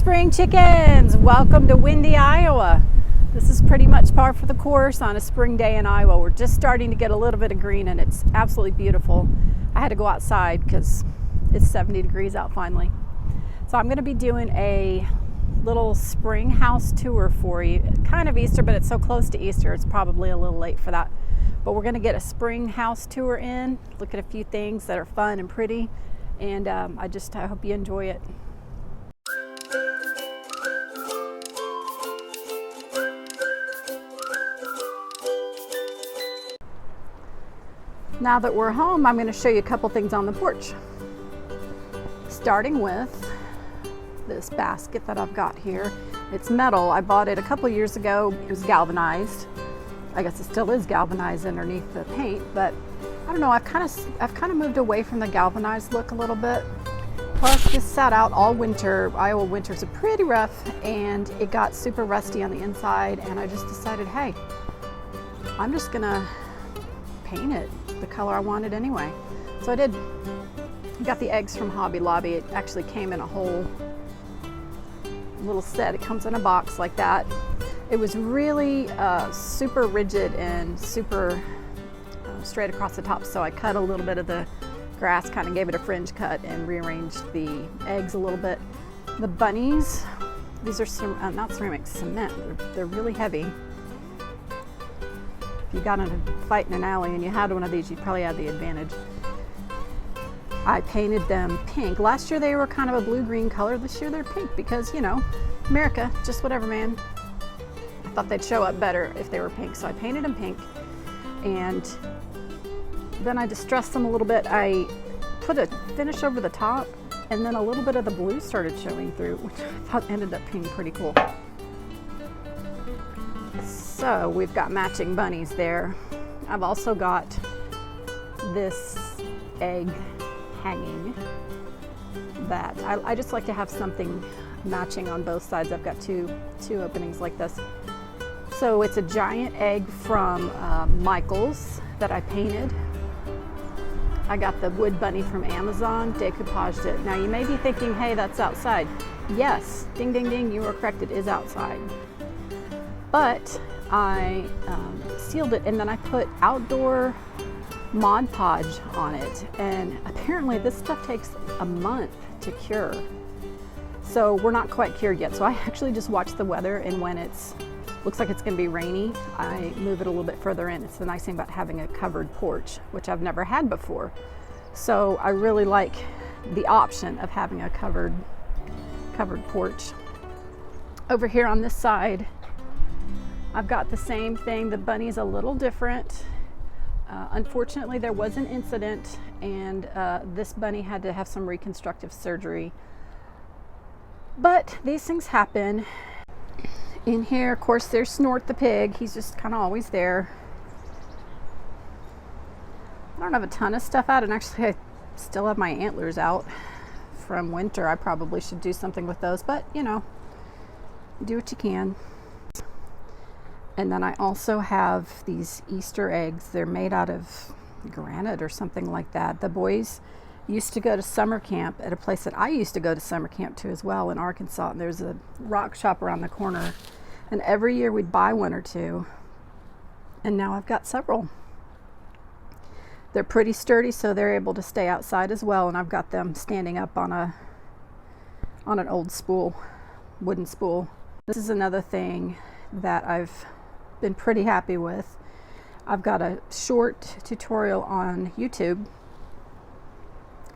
spring chickens, welcome to windy Iowa. This is pretty much par for the course on a spring day in Iowa. We're just starting to get a little bit of green and it's absolutely beautiful. I had to go outside because it's 70 degrees out finally. So I'm going to be doing a little spring house tour for you. Kind of Easter, but it's so close to Easter it's probably a little late for that. But we're going to get a spring house tour in, look at a few things that are fun and pretty, and I hope you enjoy it. Now that we're home, I'm going to show you a couple things on the porch. Starting with this basket that I've got here. It's metal. I bought it a couple years ago. It was galvanized. I guess it still is galvanized underneath the paint, but I don't know. I've kind of moved away from the galvanized look a little bit. Plus, this sat out all winter. Iowa winters are pretty rough, and it got super rusty on the inside. And I just decided, hey, I'm just gonna paint it the color I wanted anyway. So I did. I got the eggs from Hobby Lobby. It actually came in a whole little set. It comes in a box like that. It was really super rigid and super straight across the top, so I cut a little bit of the grass, kind of gave it a fringe cut and rearranged the eggs a little bit. The bunnies, these are not ceramic, cement. They're really heavy. If you got in a fight in an alley and you had one of these, you'd probably have the advantage. I painted them pink. Last year they were kind of a blue-green color. This year they're pink because, you know, America, just whatever, man. I thought they'd show up better if they were pink, so I painted them pink. And then I distressed them a little bit. I put a finish over the top, and then a little bit of the blue started showing through, which I thought ended up being pretty cool. So we've got matching bunnies there. I've also got this egg hanging that I just like to have something matching on both sides. I've got two openings like this. So it's a giant egg from Michael's that I painted. I got the wood bunny from Amazon, decoupaged it. Now you may be thinking, hey, that's outside. Yes, ding, ding, ding, you were correct, it is outside. But I sealed it and then I put outdoor Mod Podge on it. And apparently this stuff takes a month to cure. So we're not quite cured yet. So I actually just watch the weather, and when looks like it's going to be rainy, I move it a little bit further in. It's the nice thing about having a covered porch, which I've never had before. So I really like the option of having a covered porch. Over here on this side, I've got the same thing. The bunny's a little different. Unfortunately, there was an incident, and this bunny had to have some reconstructive surgery. But these things happen. In here, of course, there's Snort the pig. He's just kind of always there. I don't have a ton of stuff out, and actually I still have my antlers out from winter. I probably should do something with those, but you know, do what you can. And then I also have these Easter eggs. They're made out of granite or something like that. The boys used to go to summer camp at a place that I used to go to summer camp to as well in Arkansas. And there's a rock shop around the corner. And every year we'd buy one or two. And now I've got several. They're pretty sturdy, so they're able to stay outside as well. And I've got them standing up on an old spool, wooden spool. This is another thing that I've been pretty happy with. I've got a short tutorial on YouTube.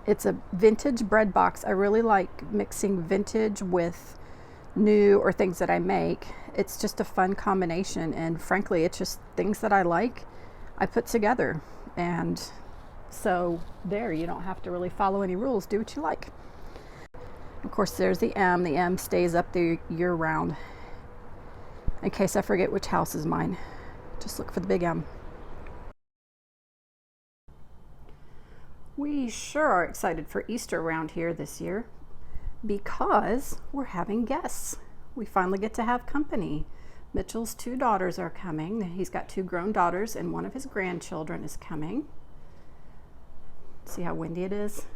It's a vintage bread box. I really like mixing vintage with new or things that I make. It's just a fun combination, and frankly, it's just things that I like, I put together. And so there, you don't have to really follow any rules. Do what you like. Of course, there's the M. The M stays up there year round. In case I forget which house is mine, just look for the big M. We sure are excited for Easter around here this year because we're having guests. We finally get to have company. Mitchell's 2 daughters are coming. He's got 2 grown daughters, and one of his grandchildren is coming. See how windy it is?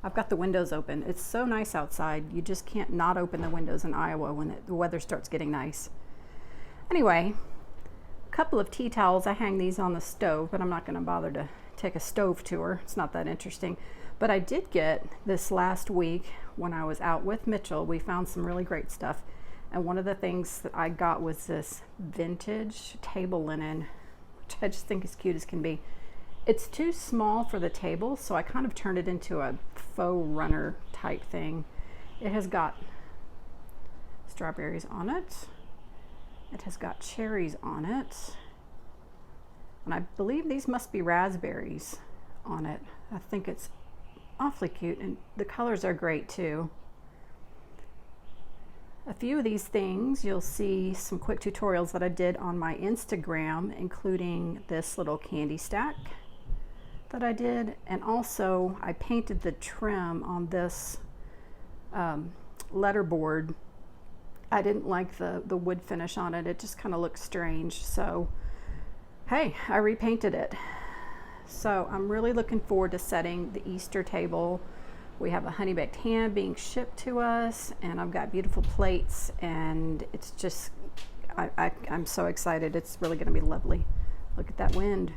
I've got the windows open. It's so nice outside. You just can't not open the windows in Iowa when the weather starts getting nice. Anyway, a couple of tea towels. I hang these on the stove, but I'm not going to bother to take a stove tour. It's not that interesting. But I did get this last week when I was out with Mitchell. We found some really great stuff. And one of the things that I got was this vintage table linen, which I just think is cute as can be. It's too small for the table, so I kind of turned it into a faux runner type thing. It has got strawberries on it. It has got cherries on it. And I believe these must be raspberries on it. I think it's awfully cute, and the colors are great too. A few of these things, you'll see some quick tutorials that I did on my Instagram, including this little candy stack that I did, and also I painted the trim on this letterboard. I didn't like the wood finish on it. It just kind of looked strange, so hey, I repainted it. So I'm really looking forward to setting the Easter table. We have a honey baked ham being shipped to us, and I've got beautiful plates, and it's just, I'm so excited. It's really gonna be lovely. Look at that wind.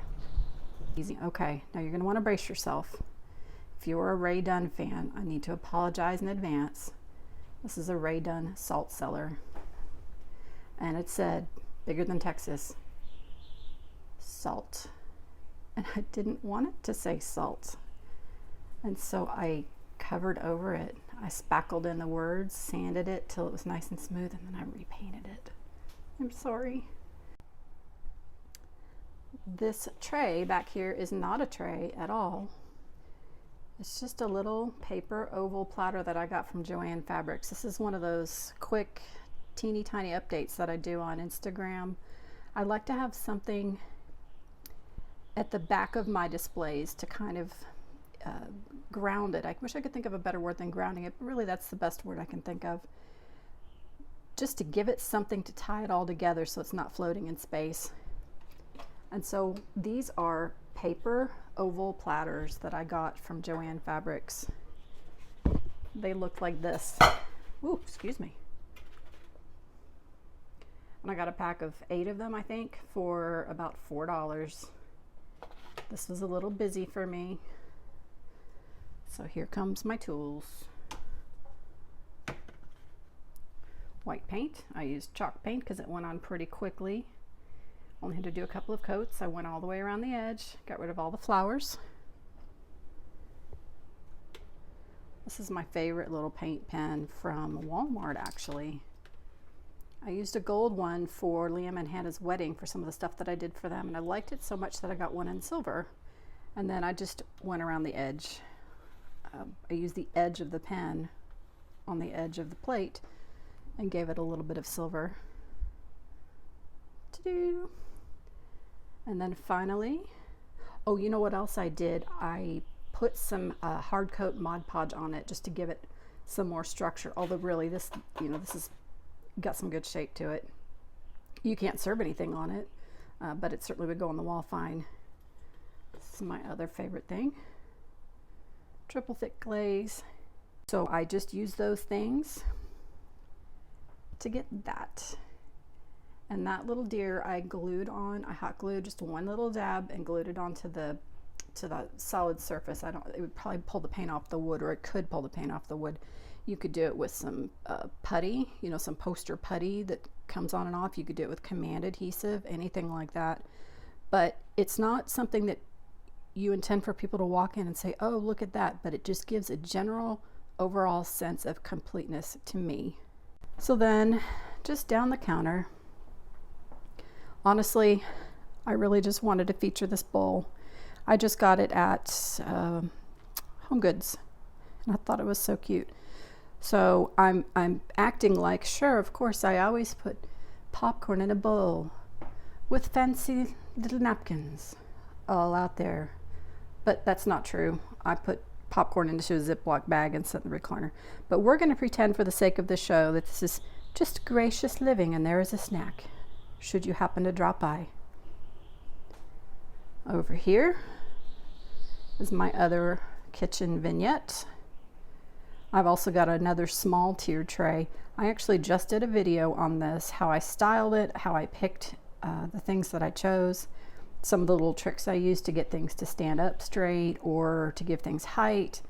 Easy. Okay, now you're gonna wanna brace yourself. If you're a Ray Dunn fan, I need to apologize in advance. This is a Ray Dunn salt cellar, and it said, bigger than Texas, salt. And I didn't want it to say salt. And so I covered over it. I spackled in the words, sanded it till it was nice and smooth, and then I repainted it. I'm sorry. This tray back here is not a tray at all. It's just a little paper oval platter that I got from Joann Fabrics. This is one of those quick, teeny tiny updates that I do on Instagram. I like to have something at the back of my displays to kind of ground it. I wish I could think of a better word than grounding it, but really that's the best word I can think of. Just to give it something to tie it all together so it's not floating in space. And so these are paper oval platters that I got from Joann Fabrics. They look like this. Ooh, excuse me. And I got a pack of 8 of them, I think, for about $4. This was a little busy for me. So here comes my tools. White paint. I used chalk paint because it went on pretty quickly. Only had to do a couple of coats. I went all the way around the edge, got rid of all the flowers. This is my favorite little paint pen from Walmart, actually. I used a gold one for Liam and Hannah's wedding for some of the stuff that I did for them, and I liked it so much that I got one in silver. And then I just went around the edge. I used the edge of the pen on the edge of the plate and gave it a little bit of silver. Ta-doo. And then finally, oh, you know what else I did? I put some hard coat Mod Podge on it just to give it some more structure. Although really this, this has got some good shape to it. You can't serve anything on it, but it certainly would go on the wall fine. This is my other favorite thing. Triple thick glaze. So I just use those things to get that. And that little deer I glued on, I hot glued just one little dab and glued it onto the solid surface. It would probably pull the paint off the wood, or it could pull the paint off the wood. You could do it with some putty, some poster putty that comes on and off. You could do it with Command adhesive, anything like that. But it's not something that you intend for people to walk in and say, oh, look at that. But it just gives a general overall sense of completeness to me. So then just down the counter, honestly, I really just wanted to feature this bowl. I just got it at Home Goods, and I thought it was so cute. So I'm acting like, sure, of course, I always put popcorn in a bowl with fancy little napkins all out there. But that's not true. I put popcorn into a Ziploc bag and set in the recliner. But we're going to pretend for the sake of the show that this is just gracious living, and there is a snack, should you happen to drop by. Over here is my other kitchen vignette. I've also got another small tiered tray. I actually just did a video on this, how I styled it, how I picked the things that I chose, some of the little tricks I used to get things to stand up straight or to give things height,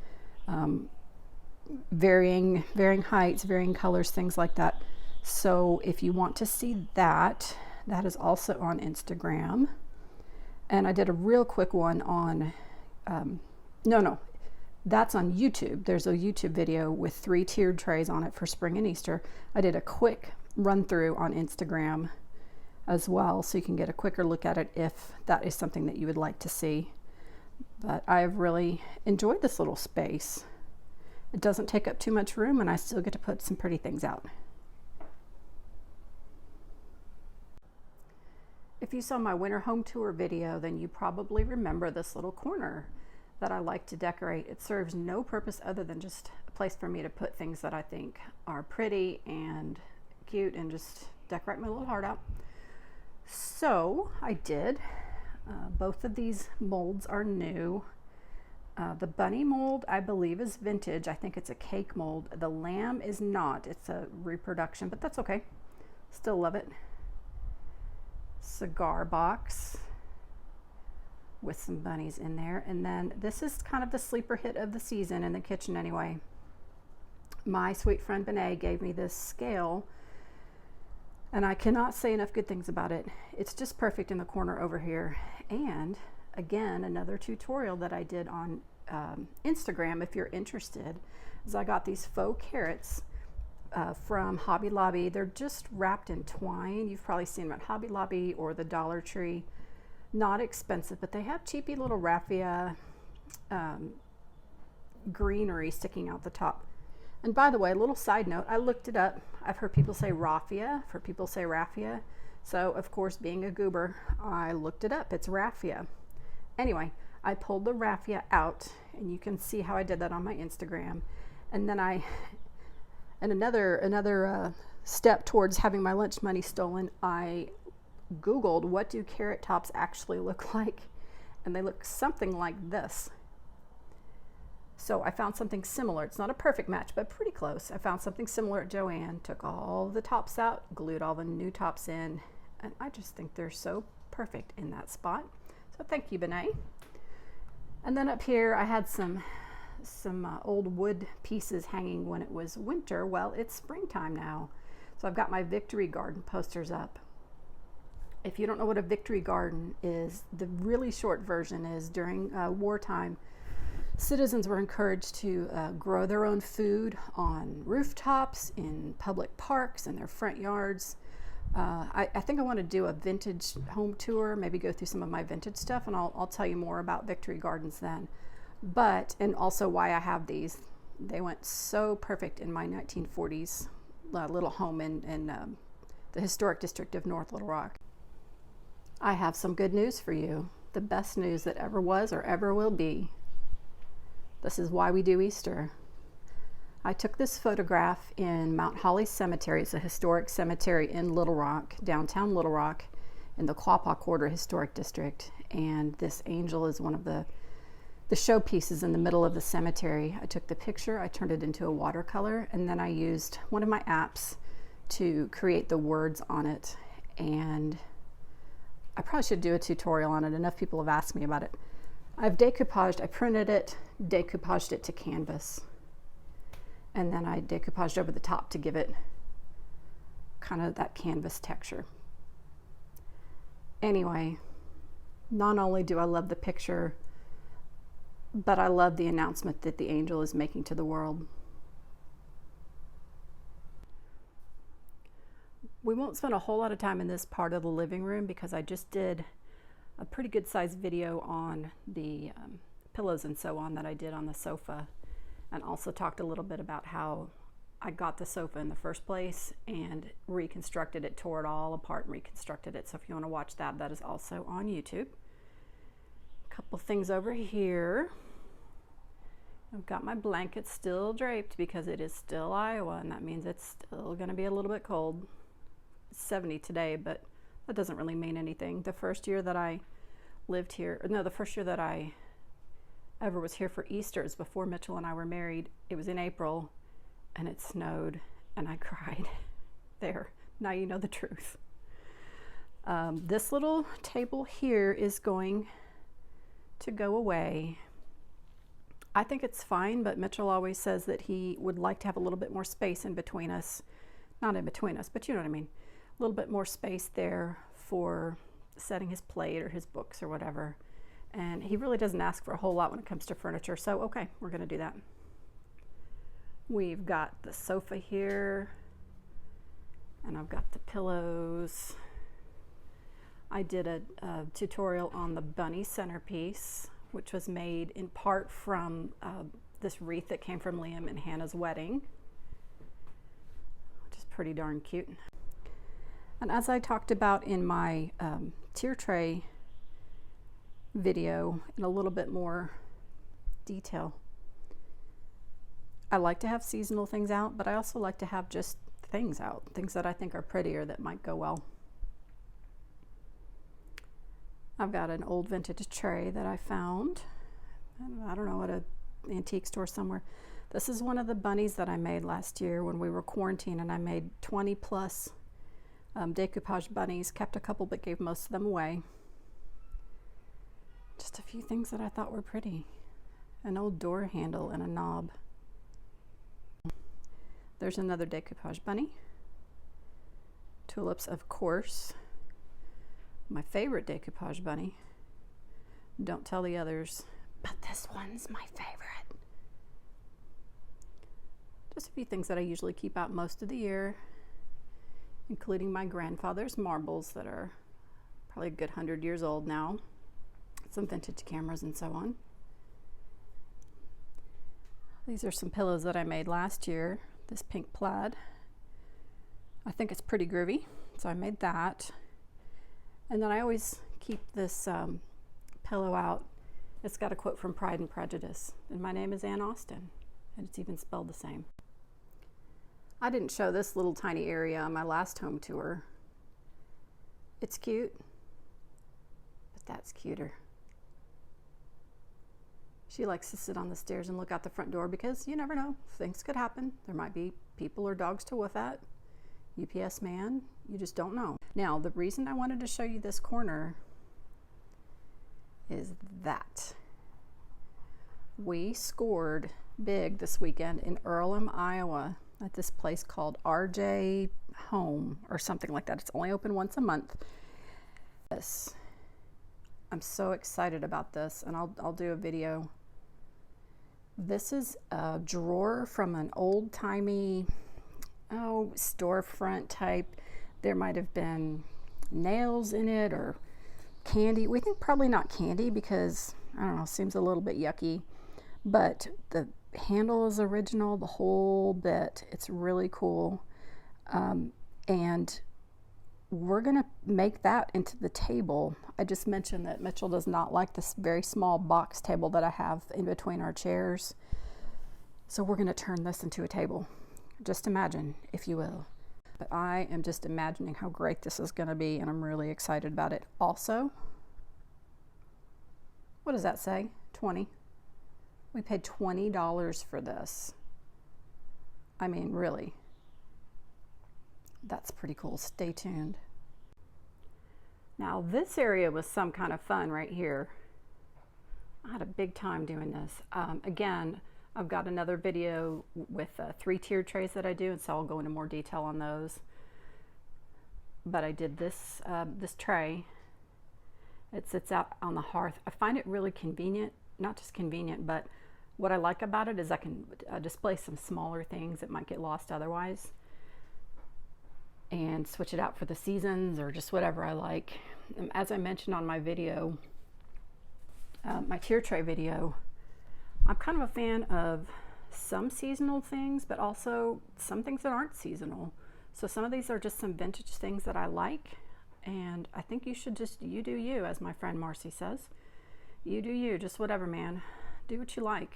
varying heights, varying colors, things like that. So if you want to see that, that is also on Instagram. And I did a real quick one on, that's on YouTube. There's a YouTube video with 3 tiered trays on it for spring and Easter. I did a quick run through on Instagram as well, so you can get a quicker look at it if that is something that you would like to see. But I've really enjoyed this little space. It doesn't take up too much room, and I still get to put some pretty things out. If you saw my winter home tour video, then you probably remember this little corner that I like to decorate. It serves no purpose other than just a place for me to put things that I think are pretty and cute and just decorate my little heart out. So I did. Both of these molds are new. The bunny mold, I believe, is vintage. I think it's a cake mold. The lamb is not. It's a reproduction, but that's okay. Still love it. Cigar box with some bunnies in there. And then this is kind of the sleeper hit of the season in the kitchen anyway. My sweet friend Benet gave me this scale, and I cannot say enough good things about it. It's just perfect in the corner over here. And again, another tutorial that I did on Instagram, if you're interested, is I got these faux carrots from Hobby Lobby. They're just wrapped in twine. You've probably seen them at Hobby Lobby or the Dollar Tree. Not expensive, but they have cheapy little raffia greenery sticking out the top. And by the way, a little side note, I looked it up. I've heard people say raffia, for people say raffia. So of course, being a goober, I looked it up. It's raffia. Anyway, I pulled the raffia out, and you can see how I did that on my Instagram. And then another step towards having my lunch money stolen, I Googled what do carrot tops actually look like, and they look something like this. So I found something similar. It's not a perfect match, but pretty close. I found something similar at Joann, took all the tops out, glued all the new tops in, and I just think they're so perfect in that spot. So thank you, Benet. And then up here I had some old wood pieces hanging when it was winter. Well, it's springtime now. So I've got my Victory Garden posters up. If you don't know what a Victory Garden is, the really short version is during wartime, citizens were encouraged to grow their own food on rooftops, in public parks, in their front yards. I think I want to do a vintage home tour, maybe go through some of my vintage stuff, and I'll tell you more about Victory Gardens then. And also why I have these. They went so perfect in my 1940s little home in the historic district of North Little Rock. I have some good news for you. The best news that ever was or ever will be. This is why we do Easter. I took this photograph in Mount Holly Cemetery. It's a historic cemetery in Little Rock, downtown Little Rock, in the Quapaw Quarter Historic District. And this angel is one of the showpieces in the middle of the cemetery. I took the picture, I turned it into a watercolor, and then I used one of my apps to create the words on it. And I probably should do a tutorial on it. Enough people have asked me about it. I've decoupaged, I printed it, decoupaged it to canvas. And then I decoupaged over the top to give it kind of that canvas texture. Anyway, not only do I love the picture, but I love the announcement that the angel is making to the world. We won't spend a whole lot of time in this part of the living room because I just did a pretty good sized video on the pillows and so on that I did on the sofa, and also talked a little bit about how I got the sofa in the first place and reconstructed it, tore it all apart and reconstructed it. So if you want to watch that, that is also on YouTube. A couple things over here. I've got my blanket still draped because it is still Iowa, and that means it's still going to be a little bit cold. It's 70 today, but that doesn't really mean anything. The first year that I lived here, no, the first year that I ever was here for Easter. It was before Mitchell and I were married. It was in April and it snowed and I cried. There, now you know the truth. This little table here is going to go away. I think it's fine, but Mitchell always says that he would like to have a little bit more space in between us. Not in between us, but you know what I mean. A little bit more space there for setting his plate or his books or whatever. And he really doesn't ask for a whole lot when it comes to furniture, so okay, we're gonna do that. We've got the sofa here, and I've got the pillows. I did a tutorial on the bunny centerpiece, which was made in part from this wreath that came from Liam and Hannah's wedding, which is pretty darn cute. And as I talked about in my tier tray video in a little bit more detail, I like to have seasonal things out, but I also like to have just things out, things that I think are prettier that might go well. I've got an old vintage tray that I found. I don't know, at an antique store somewhere. This is one of the bunnies that I made last year when we were quarantined, and I made 20 plus decoupage bunnies, kept a couple but gave most of them away. Just a few things that I thought were pretty. An old door handle and a knob. There's another decoupage bunny. Tulips, of course. My favorite decoupage bunny. Don't tell the others, but this one's my favorite. Just a few things that I usually keep out most of the year, including my grandfather's marbles that are probably a good 100 years old now. Some vintage cameras and so on. These are some pillows that I made last year. This pink plaid. I think it's pretty groovy, so I made that. And then I always keep this pillow out. It's got a quote from Pride and Prejudice. And my name is Ann Austen, and it's even spelled the same. I didn't show this little tiny area on my last home tour. It's cute, but that's cuter. She likes to sit on the stairs and look out the front door because you never know, things could happen. There might be people or dogs to woof at. UPS man, you just don't know. Now, the reason I wanted to show you this corner is that we scored big this weekend in Earlham, Iowa at this place called RJ Home or something like that. It's only open once a month. I'm so excited about this, and I'll do a video. This is a drawer from an old-timey storefront type. There might have been nails in it or candy. We think probably not candy because, I don't know, seems a little bit yucky. But the handle is original, the whole bit. It's really cool. And we're gonna make that into the table. I just mentioned that Mitchell does not like this very small box table that I have in between our chairs. So we're gonna turn this into a table. Just imagine, if you will. But I am just imagining how great this is gonna be, and I'm really excited about it. Also, what does that say? 20. We paid $20 for this. I mean, really. That's pretty cool. Stay tuned. Now, this area was some kind of fun right here. I had a big time doing this. Again, I've got another video with 3 tiered trays that I do, and so I'll go into more detail on those. But I did this, this tray. It sits out on the hearth. I find it really convenient, not just convenient, but what I like about it is I can display some smaller things that might get lost otherwise, and switch it out for the seasons or just whatever I like. As I mentioned on my video, my tier tray video, I'm kind of a fan of some seasonal things, but also some things that aren't seasonal. So some of these are just some vintage things that I like, and I think you should just, you do you, as my friend Marcy says. You do you, just whatever, man. Do what you like.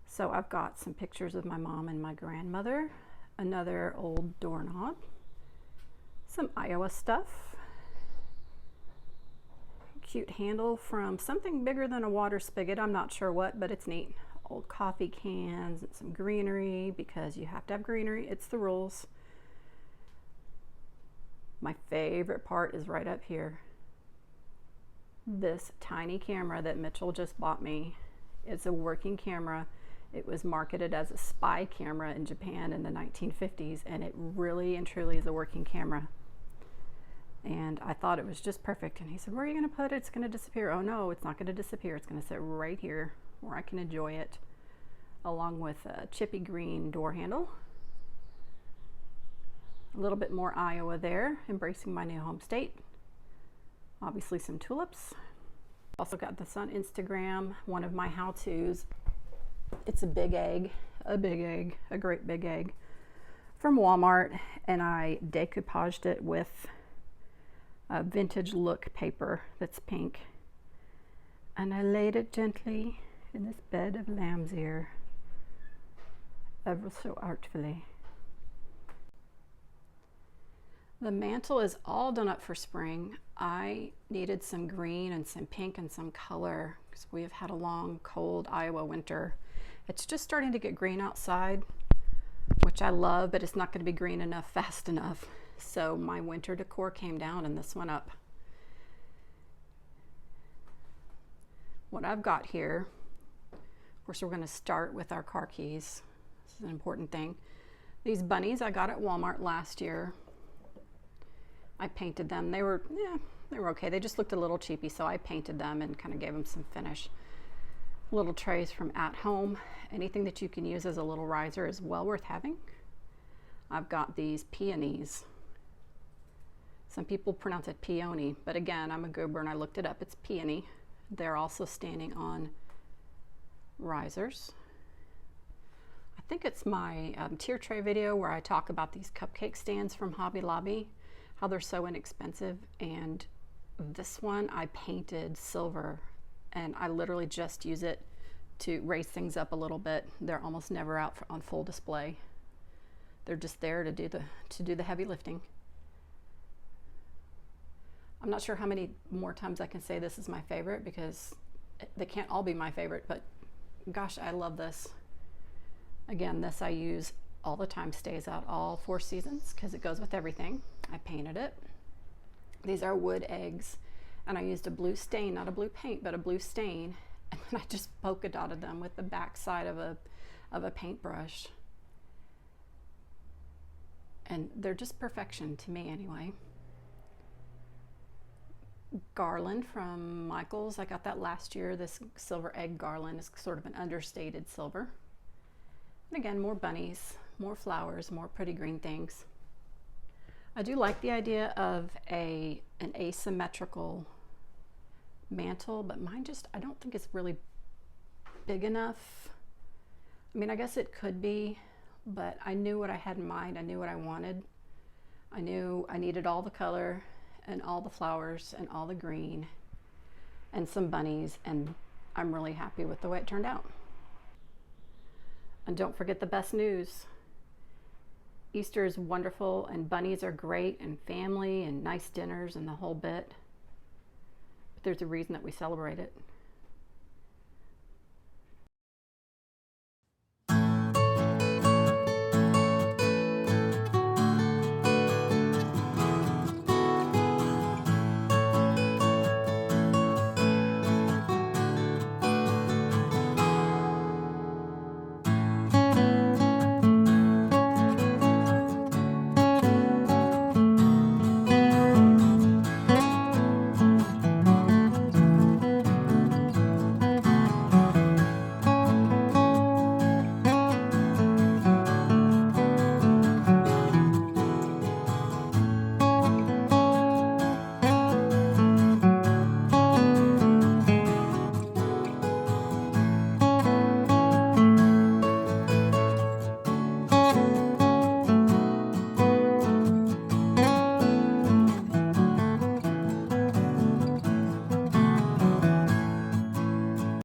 So I've got some pictures of my mom and my grandmother, another old doorknob, some Iowa stuff, cute handle from something bigger than a water spigot. I'm not sure what, but it's neat. Old coffee cans and some greenery, because you have to have greenery. It's the rules. My favorite part is right up here. This tiny camera that Mitchell just bought me. It's a working camera. It was marketed as a spy camera in Japan in the 1950s, and it really and truly is a working camera. And I thought it was just perfect. And he said, where are you going to put it? It's going to disappear. Oh no, it's not going to disappear. It's going to sit right here where I can enjoy it, along with a chippy green door handle. A little bit more Iowa there, embracing my new home state. Obviously some tulips. Also got this on Instagram, one of my how-tos. It's a big egg, a great big egg from Walmart, and I decoupaged it with a vintage look paper that's pink. And I laid it gently in this bed of lamb's ear, ever so artfully. The mantle is all done up for spring. I needed some green and some pink and some color because we have had a long, cold Iowa winter. It's just starting to get green outside, which I love, but it's not going to be green enough fast enough. So my winter decor came down and this went up. What I've got here, of course, we're going to start with our car keys. This is an important thing. These bunnies I got at Walmart last year. I painted them. They were okay. They just looked a little cheapy, so I painted them and kind of gave them some finish. Little trays from At Home. Anything that you can use as a little riser is well worth having. I've got these peonies. Some people pronounce it peony, but again, I'm a goober and I looked it up. It's peony. They're also standing on risers. I think it's my tier tray video where I talk about these cupcake stands from Hobby Lobby, how they're so inexpensive. And this one I painted silver, and I literally just use it to raise things up a little bit. They're almost never out on full display. They're just there to do the heavy lifting. I'm not sure how many more times I can say this is my favorite, because they can't all be my favorite, but gosh, I love this. Again, this I use all the time, stays out all 4 seasons because it goes with everything. I painted it. These are wood eggs, and I used a blue stain, not a blue paint, but a blue stain, and then I just polka dotted them with the back side of a paintbrush. And they're just perfection to me anyway. Garland from Michaels. I got that last year. This silver egg garland is sort of an understated silver. And again, more bunnies, more flowers, more pretty green things. I do like the idea of an asymmetrical mantle, but mine just, I don't think it's really big enough. I mean, I guess it could be, but I knew what I had in mind. I knew what I wanted. I knew I needed all the color and all the flowers and all the green and some bunnies, and I'm really happy with the way it turned out. And don't forget the best news. Easter is wonderful, and bunnies are great, and family and nice dinners and the whole bit. But there's a reason that we celebrate it.